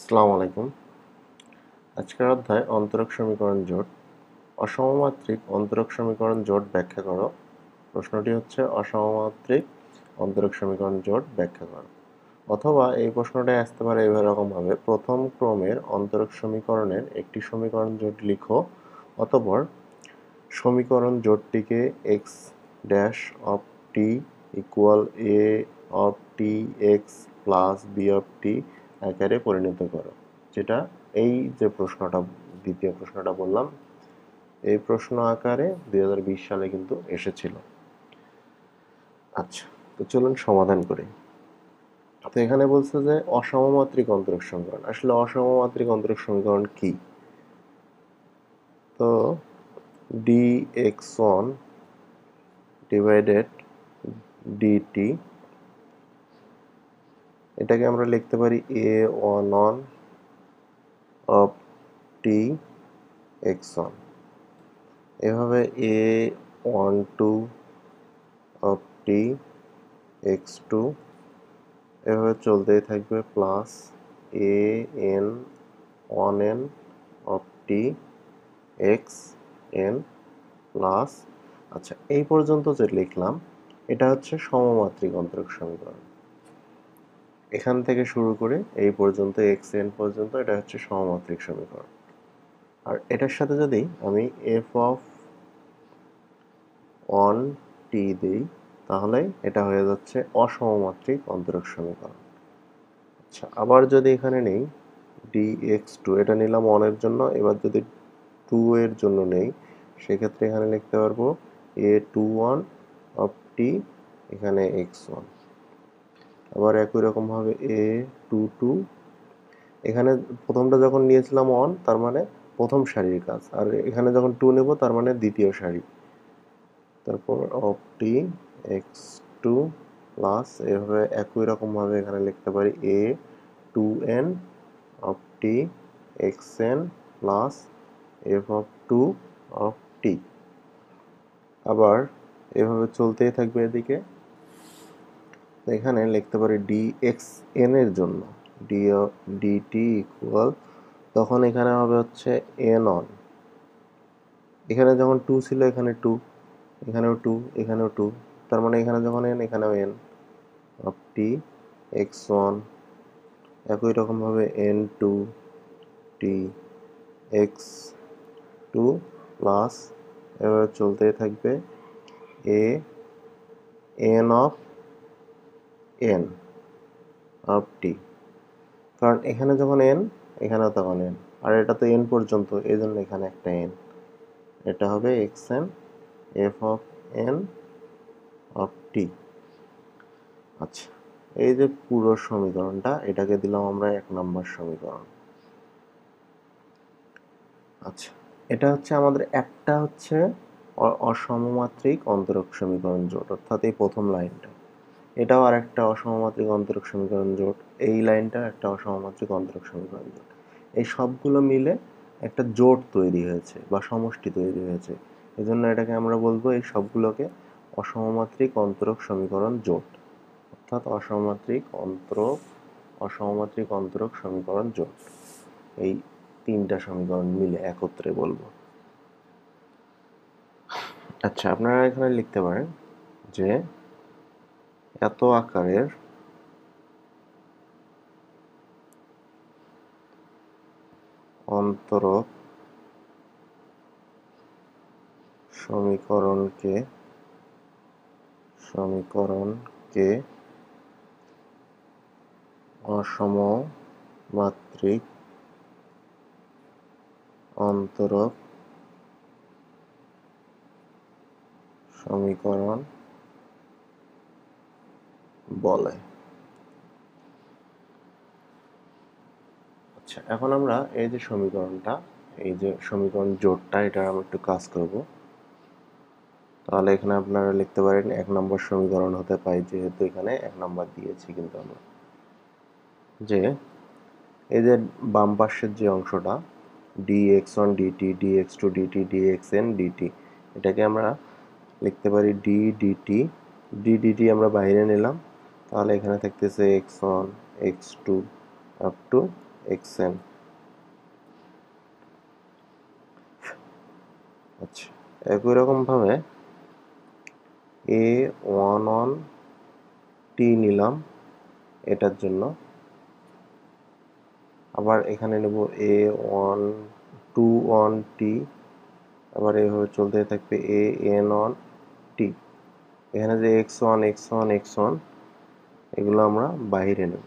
আসসালামু আলাইকুম। আজকের অধ্যায় অন্তরক সমীকরণ জোট। অসমমাত্রিক অন্তরক সমীকরণ জোট ব্যাখ্যা করো। প্রশ্নটি হচ্ছে অসমমাত্রিক অন্তরক সমীকরণ জোট ব্যাখ্যা করো। অথবা এই প্রশ্নটা আসতে পারে এরকমভাবে, প্রথম ক্রমের অন্তরক সমীকরণের একটি সমীকরণ জোট লিখো। অতঃপর সমীকরণ জোটটিকে x dash of t equal a of t x plus b of t আকারে পরিণত করো। যেটা এই যে প্রশ্নটা, দ্বিতীয় প্রশ্নটা বললাম, এই প্রশ্ন আকারে 2020 সালে কিন্তু এসেছিল। আচ্ছা, তো চলুন সমাধান করি। তো এখানে বলছে যে অসমমাত্রিক অন্তরক সমীকরণ। আসলে অসমমাত্রিক অন্তরক সমীকরণ কি? তো dx1 ডিভাইডেড ডিটি, এটাকে আমরা লিখতে পারি a11 অফ টি x1, এভাবে a12 অফ টি x2, এভাবে চলতেই থাকবে, plus an1n of t xn plus, আচ্ছা এই পর্যন্ত যে লিখলাম এটা হচ্ছে সমমাত্রিক অন্তরক সমীকরণ। এখান থেকে শুরু করে এই পর্যন্ত xn পর্যন্ত এটা হচ্ছে সমমাত্রিক সমীকরণ। আর এটার সাথে যদি আমি f অফ 1t দিই তাহলে এটা হয়ে যাচ্ছে অসমমাত্রিক অন্তরক সমীকরণ। আচ্ছা, আবার যদি এখানে নেই dx2, এটা নিলাম 1 এর জন্য, এবার যদি 2 এর জন্য নেই সেক্ষেত্রে এখানে লিখতে পারবো a21 অফ t, এখানে x1। আবার একই রকম ভাবে a22, এখানে প্রথমটা যখন নিয়েছিলাম 1 তার মানে প্রথম সারির কাজ, আর এখানে যখন 2 নেব তার মানে দ্বিতীয় সারি। তারপর অফ টি x2 প্লাস, এভাবে একই রকম ভাবে এখানে লিখতে পারি a2n of t xn plus f of 2 of t. আবার এভাবে চলতেই থাকবে এদিকে। এখানে লিখতে পারি dxn এর জন্য dt ইকুয়াল, তখন এখানে হবে হচ্ছে n1, এখানে যখন 2 ছিল এখানে 2, এখানেও 2, এখানেও 2, তার মানে এখানে যখন n এখানেও n অফ টি x1, একই রকম ভাবে n2 টি x2 প্লাস, এভাবে চলতেই থাকবে a n of n of t, কারণ এখানে যখন n এখানেও তখন n, আর এটা তো n পর্যন্ত, এই জন্য এখানে একটা n, এটা হবে xn f of n of t. আচ্ছা, এই যে পুরো সমীকরণটা, এটাকে দিলাম আমরা 1 নম্বর সমীকরণ। আচ্ছা, এটা হচ্ছে আমাদের একটা হচ্ছে অসমমাত্রিক অন্তরক সমীকরণ জোট, অর্থাৎ এই প্রথম লাইনটা। এটাও আর একটা অসমমাত্রিক অন্তরক সমীকরণ জোট, এই লাইনটা একটা অসমমাত্রিক অন্তরক সমীকরণ জোট। এই সবগুলো মিলে একটা জোট তৈরি হয়েছে বা সমষ্টি তৈরি হয়েছে, এজন্য এটাকে আমরা বলবো এই সবগুলোকে অসমমাত্রিক অন্তরক সমীকরণ জোট, অর্থাৎ অসমমাত্রিক অন্তরক সমীকরণ জোট। এই তিনটা সমীকরণ মিলে একত্রে বলবো। আচ্ছা, আপনারা এখানে লিখতে পারেন যে এত আকারের অন্তরক সমীকরণকে অসমমাত্রিক অন্তরক সমীকরণ বলে। আচ্ছা, এখন আমরা এই যে সমীকরণটা, এই যে সমীকরণ জোটটা, এটা আমরা একটু কাজ করব। তাহলে এখানে আপনারা লিখতে পারেন 1 নম্বর সমীকরণ হতে পাই, যেহেতু এখানে 1 নম্বর দিয়েছি কিন্তু আমরা, যে এই যে বাম পাশের যে অংশটা dx1 dt dx2 dt dxn dt, এটাকে আমরা লিখতে পারি d dt, d dt আমরা বাইরে নিলাম, তাহলে এখানে থাকতেছে x1 x2 up to xn। আচ্ছা, একই রকম ভাবে a11t নিলাম এটার জন্য, আবার এখানে নেব a21t, আবার এইভাবে চলতে থাকবে an1t। এখানে যে x1 x1 x1 এগুলো আমরা বাইরে নেব।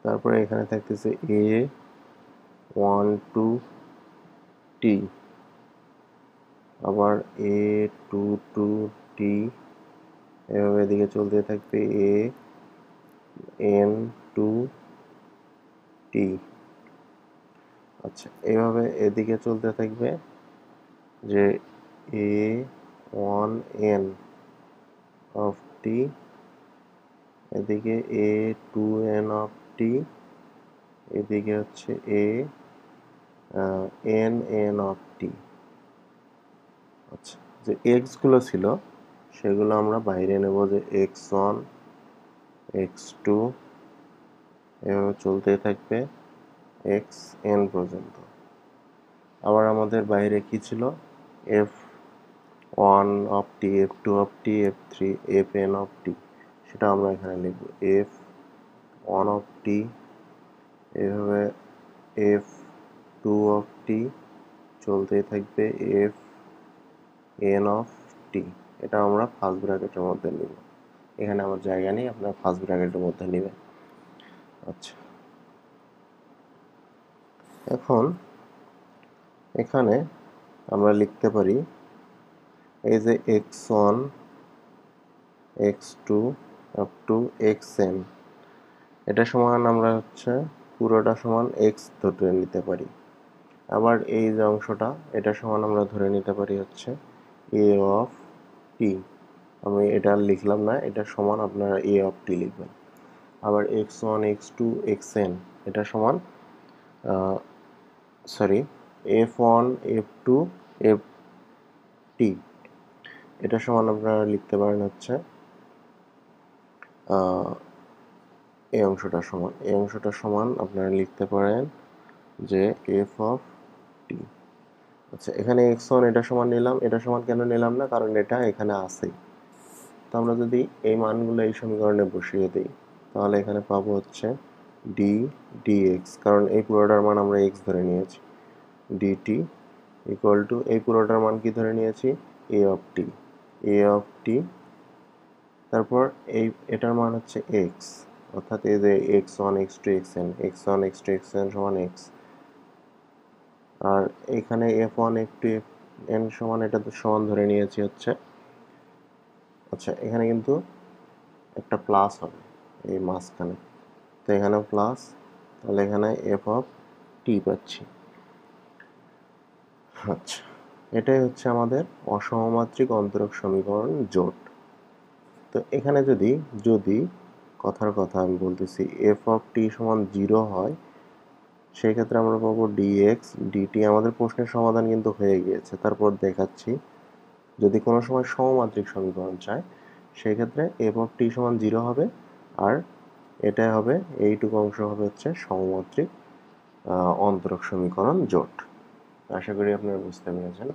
তারপরে এখানে থাকতেছে a12t, আবার a22t, এভাবে এদিকে চলতে থাকবে an2t। আচ্ছা, এইভাবে এদিকে চলতে থাকবে যে a1n of t, এদিকে a2n of t, এদিকে হচ্ছে nn of t। আচ্ছা, যে x গুলো ছিল সেগুলো আমরা বাইরে নেব, যে x1 x2 এভাবে চলতেই থাকবে xn পর্যন্ত। আবার আমাদের বাইরে কি ছিল, f1 of t, f2 of t, f3, fn of t, সেটা আমরা এখানে লিখব f1 of t, এভাবে f2 of t চলতেই থাকবে fn of t। এটা আমরা ফার্স্ট ব্র্যাকেটের মধ্যে নিব, এখানে আমার জায়গা নেই, আপনার ফার্স্ট ব্র্যাকেটের মধ্যে নেবেন। আচ্ছা, এখন এখানে আমরা লিখতে পারি এই যে x1 x2 up to xn, এটা সমান আমরা হচ্ছে পুরোটা সমান x ধরে নিতে পারি। আবার এই যে অংশটা এটা সমান আমরা ধরে নিতে পারি হচ্ছে a of t। আমি এটা লিখলাম না, এটা সমান আপনারা a of t লিখবেন। আবার x1 x2 xn এটা সমান f1 f2 ft, এটা সমান আপনারা লিখতে পারেন হচ্ছে এই অংশটা সমান আপনারা লিখতে পারেন যে f of t। আচ্ছা, এখানে x1 এটা সমান নিলাম, এটা সমান কেন নিলাম না, কারণ এটা এখানে আছে। তো আমরা যদি এই মানগুলো এই সমীকরণে বসিয়ে দিই তাহলে এখানে পাবো হচ্ছে d dx, কারণ এই পুরোটার মান আমরা x ধরে নিয়েছি, dt ইকুয়াল টু এই পুরোটার মান কি ধরে নিয়েছি, a of t, তারপর এটার মান হচ্ছে x, অর্থাৎ এই যে x1 x2 xn, x1 x2 xn সমান x, আর এখানে f1 f2 fn সমান এটা তো সমান ধরে নিয়েছি হচ্ছে। আচ্ছা, এখানে কিন্তু একটা প্লাস হবে এই মাঝখানে, তো এখানে প্লাস, তাহলে এখানে f of t পাচ্ছি। আচ্ছা, এটাই হচ্ছে আমাদের অসমমাত্রিক অন্তরক সমীকরণ জোট। তো এখানে যদি কথার কথা আমি বলতেছি f of t সমান 0 হয়, সেই ক্ষেত্রে আমরা পাবো dx dt। আমাদের প্রশ্নের সমাধান কিন্তু হয়ে গিয়েছে, তারপর দেখাচ্ছি যদি কোনো সময় সমমাত্রিক সমীকরণ চায় সেই ক্ষেত্রে f of t সমান 0 হবে, আর এটাই হবে, এইটুকু অংশ হবে হচ্ছে সমমাত্রিক অন্তরক সমীকরণ জোট। আশা করি আপনারা বুঝতে পেরেছেন।